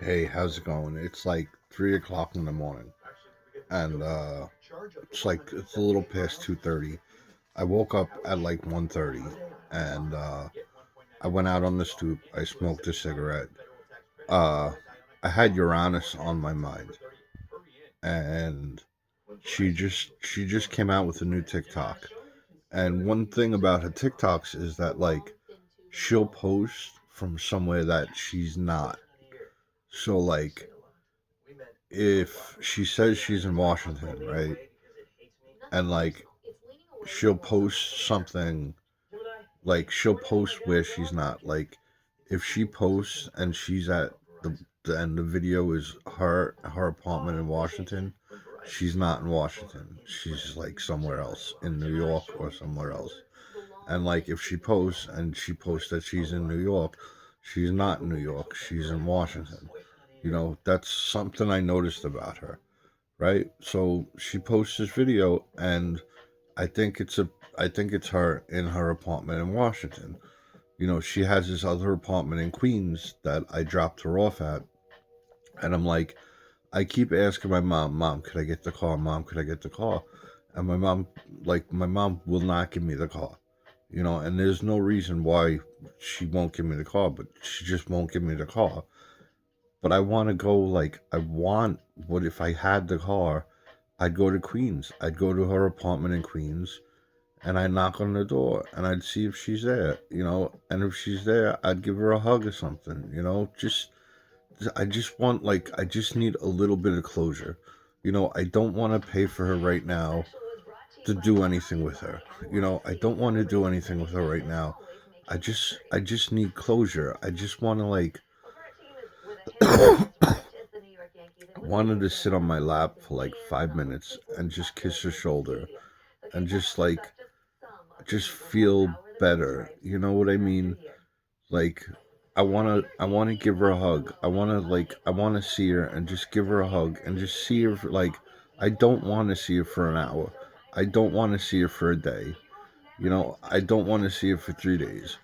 Hey, how's it going? It's like 3 o'clock in the morning, and it's a little past 2:30. I woke up at like 1:30, and I went out on the stoop. I smoked a cigarette. Uh, I had Uranus on my mind, and she just came out with a new TikTok. And one thing about her TikToks is that like she'll post from somewhere that she's not. So like if she says she's in Washington, right? And like she'll post something, like she'll post where she's not. Like if she posts and she's at and the video is her apartment in Washington, she's not in Washington. She's like somewhere else in New York or somewhere else. And like if she posts that she's in New York, she's not in New York. She's in Washington. That's something I noticed about her, right? So she posts this video, and I think it's a I think it's her in her apartment in Washington. She has this other apartment in Queens that I dropped her off at, and I keep asking my mom, "Mom, could I get the car? Mom, could I get the car?" And my mom will not give me the car. And there's no reason why she won't give me the car, but she just won't give me the car. But I want to go, what if I had the car? I'd go to Queens. I'd go to her apartment in Queens, and I'd knock on the door and I'd see if she's there. And if she's there, I'd give her a hug or something. I just need a little bit of closure. I don't want to pay for her right now to do anything with her. I don't want to do anything with her right now. I just need closure. I just want to wanted to sit on my lap for like 5 minutes and just kiss her shoulder and just feel better. You know what I mean? Like I wanna give her a hug. I wanna see her and just give her a hug and just see her I don't wanna see her for an hour. I don't wanna see her for a day. I don't wanna see her for 3 days.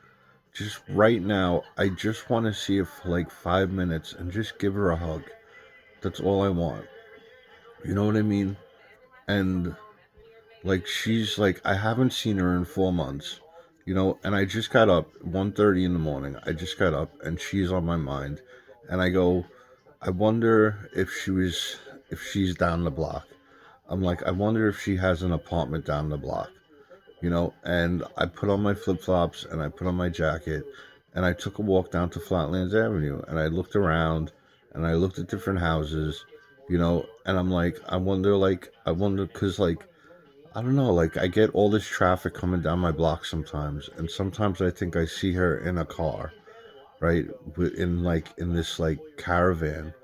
Just right now, I just wanna see her for like 5 minutes and just give her a hug. That's all I want. You know what I mean? And she's like I haven't seen her in 4 months. And I just got up 1:30 in the morning. I just got up and she's on my mind. And I go, I wonder if she's down the block. I'm like, I wonder if she has an apartment down the block. And I put on my flip flops and I put on my jacket and I took a walk down to Flatlands Avenue and I looked around and I looked at different houses. And I'm like, I wonder, because I don't know, I get all this traffic coming down my block sometimes, and sometimes I think I see her in a car, right? In this caravan.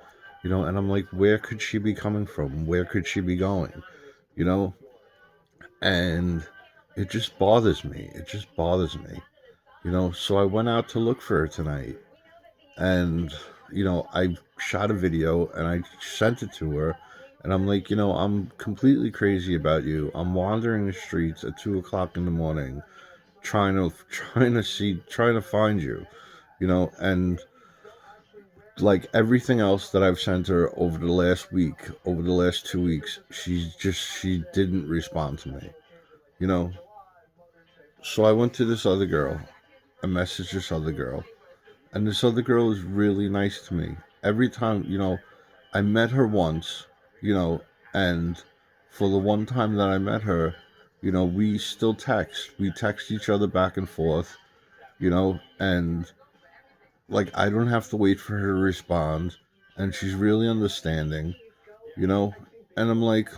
And I'm like, where could she be coming from? Where could she be going? You know? And it just bothers me. It just bothers me. So I went out to look for her tonight, and I shot a video and I sent it to her, and I'm like, I'm completely crazy about you. I'm wandering the streets at 2 o'clock in the morning, trying to find you. And like everything else that I've sent her over the last week, over the last 2 weeks, she didn't respond to me. you know so I went to this other girl. I messaged this other girl, and this other girl is really nice to me. Every time, I met her once, you know, and for the one time that I met her, we still text. We text each other back and forth, and I don't have to wait for her to respond, and she's really understanding, you know, and I'm like,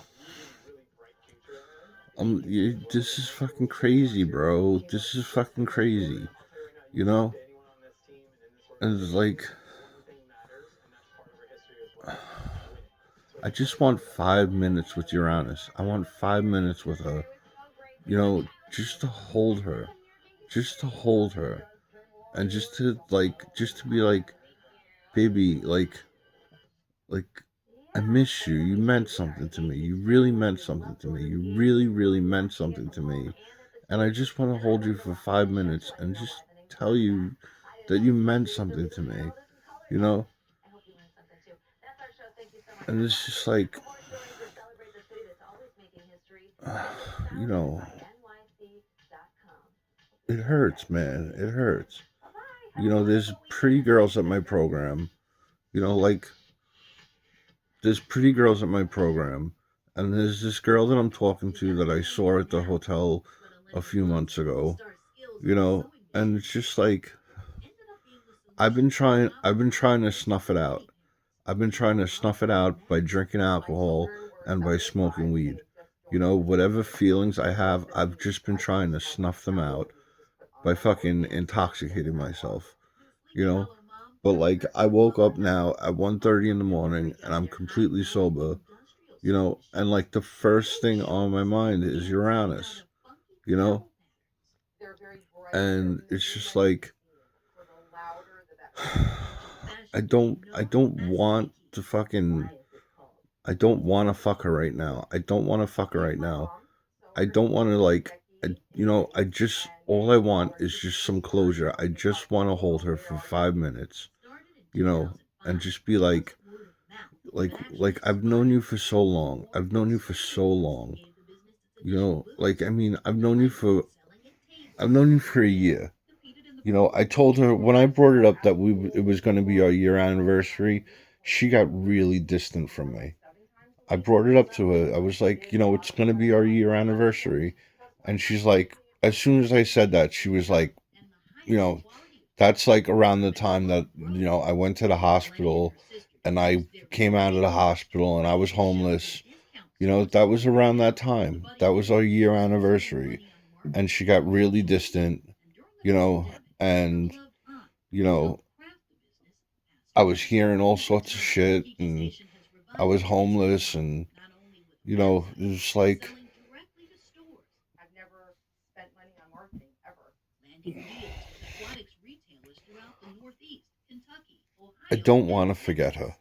this is fucking crazy, bro. This is fucking crazy, you know, and it's like, I just want 5 minutes with Uranus. I want 5 minutes with her, just to hold her, just to hold her, and just to be like, baby, like, I miss you. You meant something to me. You really meant something to me. You really, really meant something to me. And I just want to hold you for 5 minutes and just tell you that you meant something to me, you know? And it's just like, you know, it hurts, man. It hurts. There's pretty girls at my program. You know, like, there's pretty girls at my program. And there's this girl that I'm talking to that I saw at the hotel a few months ago. And it's just like, I've been trying to snuff it out. I've been trying to snuff it out by drinking alcohol and by smoking weed. Whatever feelings I have, I've just been trying to snuff them out by fucking intoxicating myself. You know, but like I woke up now at 1:30 in the morning and I'm completely sober. And like the first thing on my mind is Uranus. You know, and it's just like I don't want to fucking I don't want to fuck her right now. I don't want to fuck her right now. I don't want to like I just all I want is just some closure. I just want to hold her for 5 minutes, you know, and just be like I've known you for so long. I've known you for so long. Like I mean, I've known you for a year. I told her when I brought it up that it was going to be our year anniversary. She got really distant from me. I brought it up to her. I was like, it's going to be our year anniversary. And she's like, as soon as I said that, she was like, you know, that's like around the time that, I went to the hospital and I came out of the hospital and I was homeless. That was around that time. That was our year anniversary. And she got really distant, you know, and, you know, I was hearing all sorts of shit and I was homeless and, it was like, I don't want to forget her.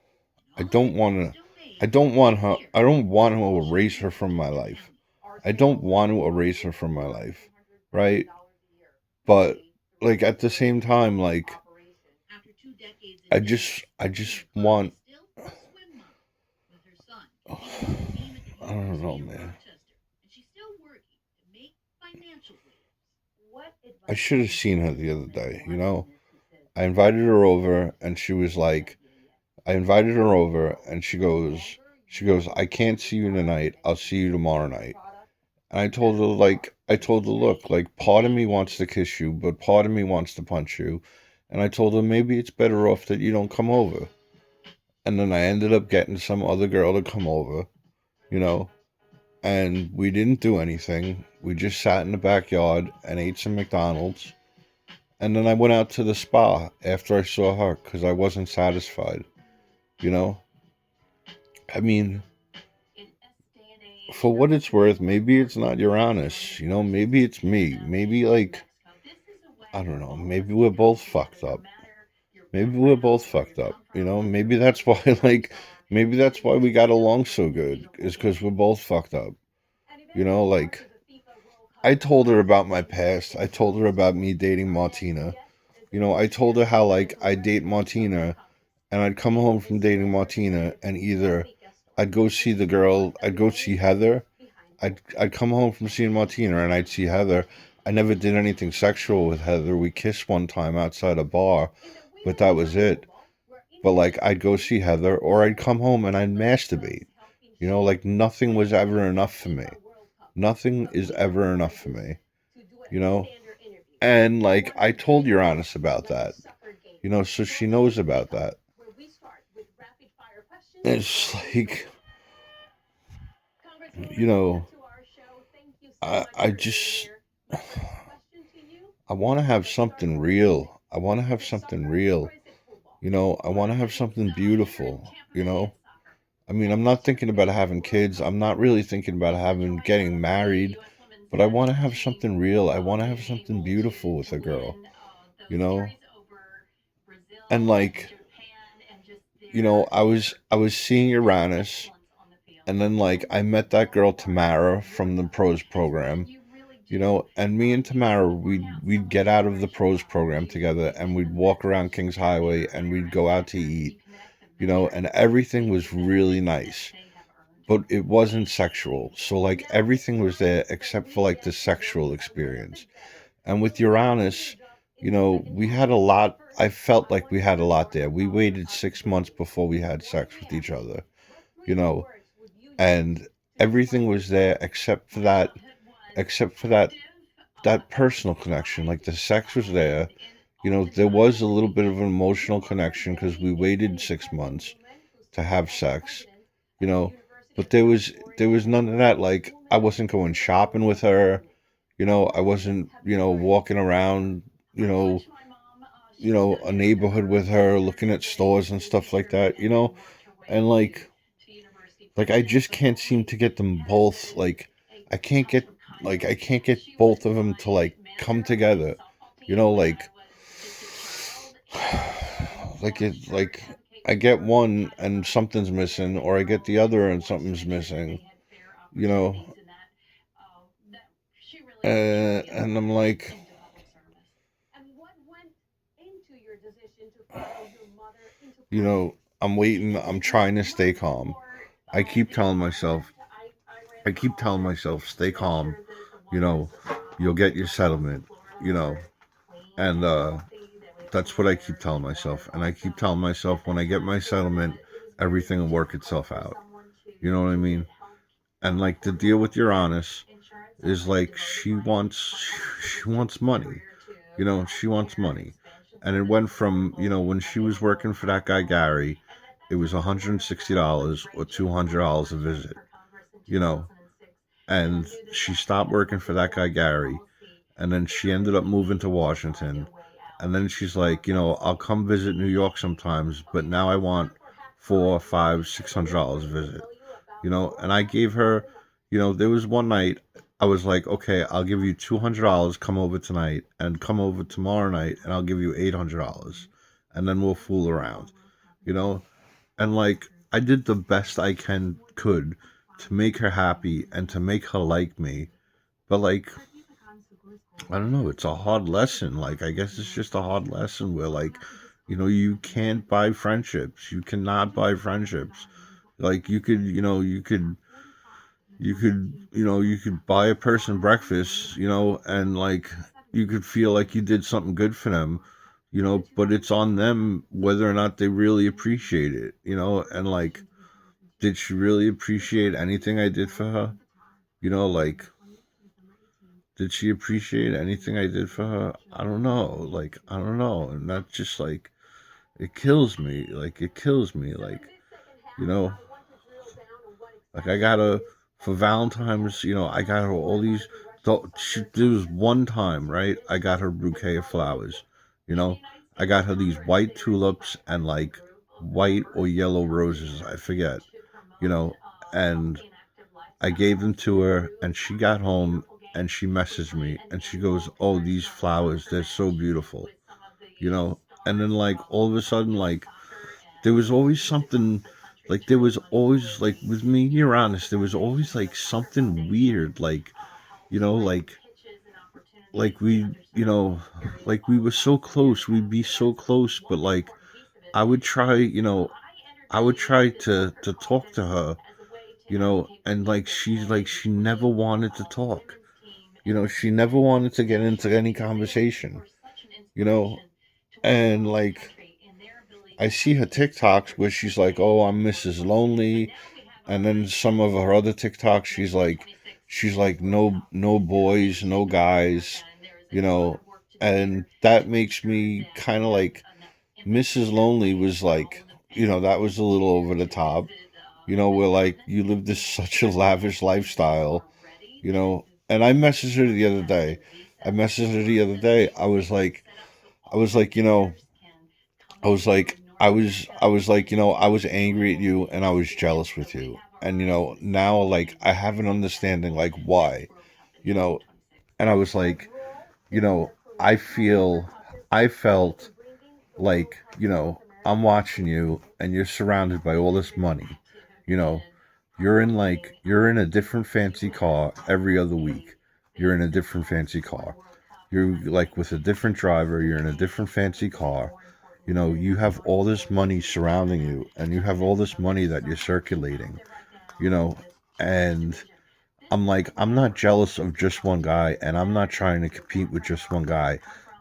I don't want to. I don't want her. I don't want to erase her from my life. I don't want to erase her from my life, right? But like at the same time, like I just want. I don't know, man. I should have seen her the other day. I invited her over, and she was like, I invited her over, and she goes, I can't see you tonight. I'll see you tomorrow night. And I told her, look, like, part of me wants to kiss you, but part of me wants to punch you. And I told her, maybe it's better off that you don't come over. And then I ended up getting some other girl to come over, you know, and we didn't do anything. We just sat in the backyard and ate some McDonald's. And then I went out to the spa after I saw her because I wasn't satisfied, you know? I mean, for what it's worth, maybe it's not Uranus, maybe it's me. Maybe, like, I don't know, maybe we're both fucked up. Maybe we're both fucked up, maybe that's why, like, maybe that's why we got along so good, is because we're both fucked up. Like, I told her about my past. I told her about me dating Martina. I told her how, like, I date Martina and I'd come home from dating Martina and either I'd go see Heather. I'd come home from seeing Martina and I'd see Heather. I never did anything sexual with Heather. We kissed one time outside a bar, but that was it. But like I'd go see Heather or I'd come home and I'd masturbate. Like nothing was ever enough for me. Nothing is ever enough for me. You know? And like I told Uranus about that. So she knows about that. It's like, you know, I just I want to have something real. I want to have something real. I want to have something beautiful. I mean, I'm not thinking about having kids. I'm not really thinking about getting married, but I want to have something real. I want to have something beautiful with a girl, you know? And like, I was seeing Uranus and then like I met that girl Tamara from the pros program, and me and Tamara we'd get out of the pros program together and we'd walk around Kings Highway and we'd go out to eat and everything was really nice, but it wasn't sexual. So like everything was there except for like the sexual experience. And with Uranus, we had a lot. I felt like we had a lot there. We waited 6 months before we had sex with each other, you know, and everything was there except for that personal connection. Like the sex was there. There was a little bit of an emotional connection because we waited 6 months to have sex, you know, but there was none of that. Like I wasn't going shopping with her, I wasn't, walking around, you know, a neighborhood with her, looking at stores and stuff like that, and like I just can't seem to get them both. I can't get, I can't get both of them to like come together, you know, like, like I get one and something's missing, or I get the other and something's missing, you know, and I'm like, I'm waiting. I'm trying to stay calm. I keep telling myself, stay calm. You know, you'll get your settlement. You know, and that's what I keep telling myself. And I keep telling myself when I get my settlement, everything will work itself out. You know what I mean? And like the deal with Uranus is like she wants money. She wants money. And it went from, when she was working for that guy Gary, it was $160 or $200 a visit, you know. And she stopped working for that guy Gary, and then she ended up moving to Washington. And then she's like, I'll come visit New York sometimes, but now I want four, five, $600 a visit. And I gave her, there was one night I was like, okay, I'll give you $200, come over tonight, and come over tomorrow night, and I'll give you $800, and then we'll fool around, you know. And like I did the best I could to make her happy and to make her like me, but like I don't know, it's a hard lesson. Like I guess it's just a hard lesson where like you can't buy friendships. You cannot buy friendships. Like you could buy a person breakfast, and like you could feel like you did something good for them, but it's on them whether or not they really appreciate it, and like did she really appreciate anything I did for her? Like did she appreciate anything I did for her? I don't know. Like I don't know. And that just like it kills me. Like it kills me. You know, like I got her for Valentine's. I got her all these. There was one time, right? I got her a bouquet of flowers. You know, I got her these white tulips and like white or yellow roses. I forget. You know, and I gave them to her, and she got home and she messaged me and she goes, "Oh, these flowers, they're so beautiful." You know, and then like all of a sudden, like there was always something, like there was always like with me, you're honest, there was always like something weird, like we, like we were so close, we'd be so close, but like I would try, I would try to talk to her, and like she never wanted to talk. She never wanted to get into any conversation, you know, and like I see her TikToks where she's like, "Oh, I'm Mrs. Lonely," and then some of her other TikToks, she's like, no boys, no guys, and that makes me kind of like Mrs. Lonely was like, that was a little over the top, where like you live this such a lavish lifestyle, and I messaged her the other day. I was like, I was like, I was angry at you and I was jealous with you. And now like I have an understanding like why, you know, and I was like, you know, I felt like, I'm watching you and you're surrounded by all this money. You know, you're in a different fancy car every other week. You're in a different fancy car. You're like with a different driver, you're in a different fancy car, You have all this money surrounding you, and you have all this money that you're circulating, you know, and I'm like, I'm not jealous of just one guy, and I'm not trying to compete with just one guy.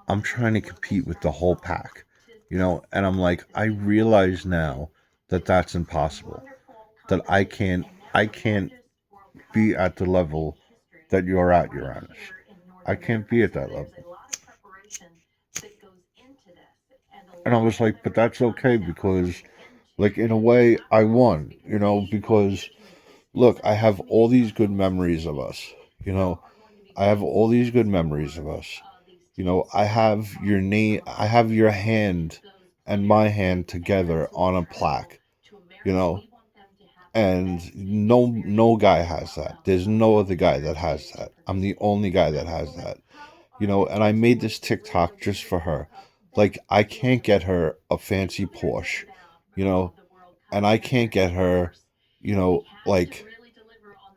I'm trying to compete with the whole pack, and I'm like, I realize now that that's impossible, that I can't be at the level that you're at, Uranus. I can't be at that level. And I was like, but that's okay because, like, in a way, I won, because look, I have all these good memories of us, you know, I have all these good memories of us. I have your name, I have your hand and my hand together on a plaque, you know, and no guy has that. There's no other guy that has that. I'm the only guy that has that. And I made this TikTok just for her. Like, I can't get her a fancy Porsche, you know, and I can't get her, like,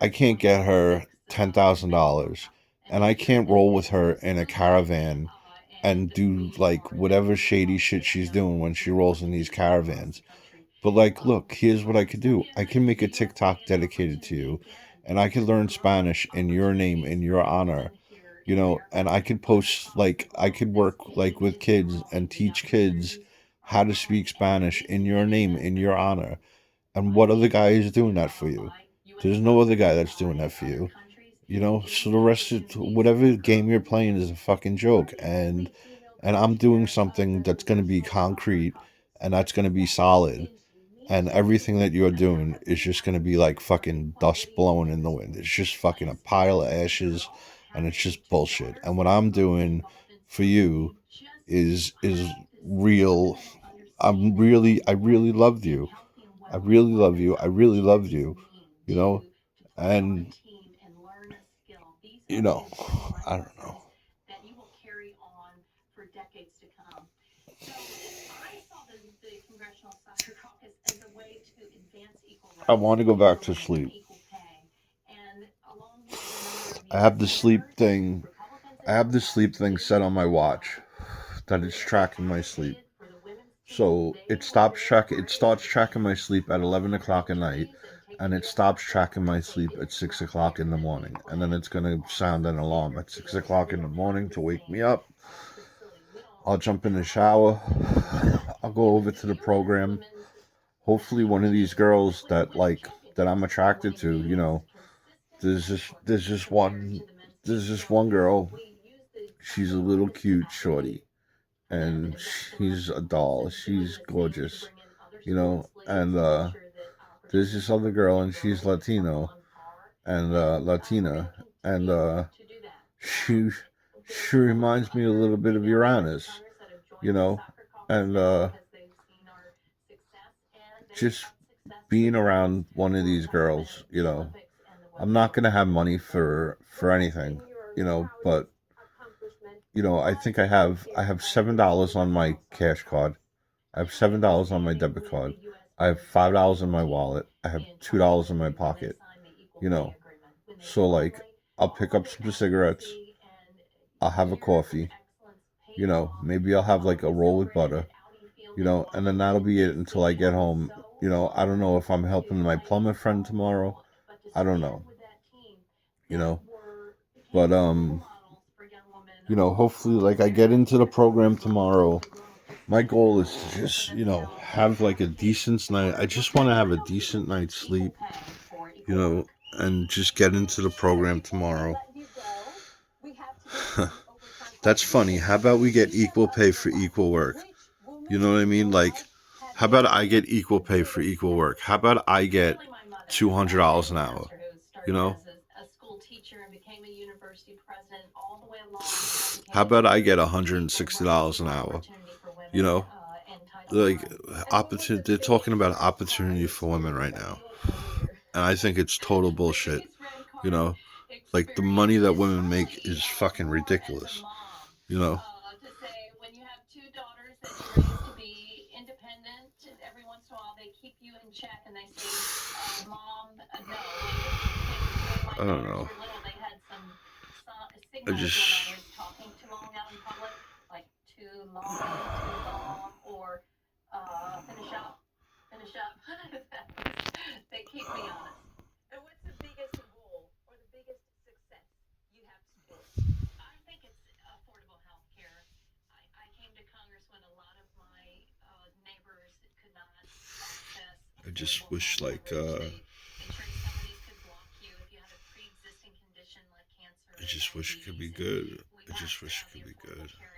I can't get her $10,000, and I can't roll with her in a caravan and do like whatever shady shit she's doing when she rolls in these caravans. But like, look, here's what I could do. I can make a TikTok dedicated to you, and I could learn Spanish in your name, in your honor, and I could post, like, I could work like with kids and teach kids how to speak Spanish in your name, in your honor. And what other guy is doing that for you? There's no other guy that's doing that for you. So the rest of whatever game you're playing is a fucking joke, and I'm doing something that's going to be concrete, and that's going to be solid, and everything that you're doing is just going to be like fucking dust blowing in the wind. It's just fucking a pile of ashes, and it's just bullshit. And what I'm doing for you is real. I really loved you. I really love you. I really loved you, you know, and you know, I don't know. I want to go back to sleep. I have the sleep thing. I have the sleep thing set on my watch that it's tracking my sleep. So it starts tracking my sleep at 11 o'clock at night, and it stops tracking my sleep at 6 o'clock in the morning. And then it's gonna sound an alarm at 6 o'clock in the morning to wake me up. I'll jump in the shower. I'll go over to the program. Hopefully one of these girls that I'm attracted to, there's just one girl. She's a little cute shorty, and she's a doll. She's gorgeous, and there's this other girl, and she's Latino and Latina, and she she reminds me a little bit of Uranus, you know, and just being around one of these girls, I'm not gonna have money for anything, but I think I have $7 on my cash card. I have $7 on my debit card. I have $5 in my wallet. I have $2 in my pocket. You know, so like, I'll pick up some cigarettes. I'll have a coffee. Maybe I'll have like a roll with butter. And then that'll be it until I get home. I don't know if I'm helping my plumber friend tomorrow. I don't know. You know, but hopefully, like, I get into the program tomorrow. My goal is to just, have like a decent night. I just want to have a decent night's sleep, you know, and just get into the program tomorrow. That's funny. How about we get equal pay for equal work? You know what I mean? Like, how about I get equal pay for equal work? How about I get $200 an hour? You know? How about I get $160 an hour? You know? Like, opportunity. They're talking about opportunity for women right now, and I think it's total bullshit. You know, like, the money that women make is fucking ridiculous. You know. I don't know. I just They keep me honest. And what's the biggest goal or the biggest success you have supported? I think it's affordable health care. I came to Congress when a lot of my neighbors could not access I just affordable wish health like coverage. They insurance companies could block you if you had a pre-existing condition like cancer I or just wish it could be diabetes. And good. we I just passed wish it the could be Affordable good. Care